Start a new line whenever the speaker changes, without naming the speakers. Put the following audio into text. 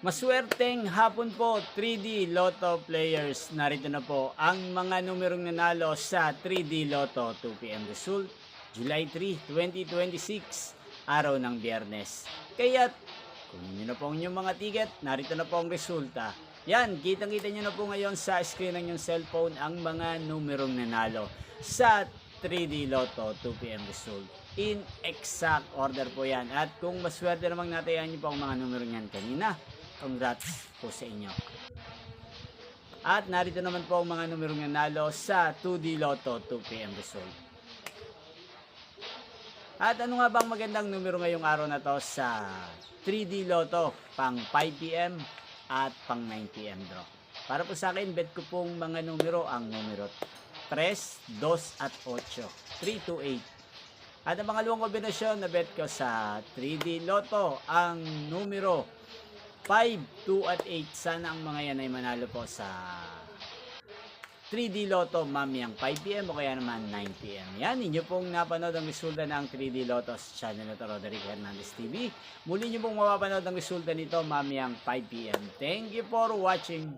Maswerteng hapon po 3D Lotto players. Narito na po ang mga numerong nanalo sa 3D Lotto 2pm result. July 3, 2026, araw ng Biyernes. Kaya't kunin nyo na po ang inyong mga ticket. Narito na po ang resulta. Yan, kitang-kita nyo na po ngayon sa screen ng inyong cellphone ang mga numerong nanalo sa 3D Lotto 2pm result. In exact order po yan. At kung maswerte namang natayan nyo po ang mga numerong yan kanina, congrats po sa inyo. At narito naman po ang mga numerong nanalo sa 2D Lotto 2pm result. At ano nga bang magandang numero ngayong araw na to sa 3D Lotto pang 5pm at pang 9pm draw? Para po sa akin, bet ko pong mga numero ang numero 3, 2 at 8. 3 to 8. At ang pangalawang kombinasyon na bet ko sa 3D Lotto ang numero 5, 2 at 8. Sana ang mga yan ay manalo po sa 3D Lotto mamayang 5pm o kaya naman 9pm. Yan, inyo pong napanood ang resulta ng 3D Lotto sa channel na to, Roderick Hernandez TV. Muli nyo pong mapapanood ang resulta nito mamayang 5pm. Thank you for watching.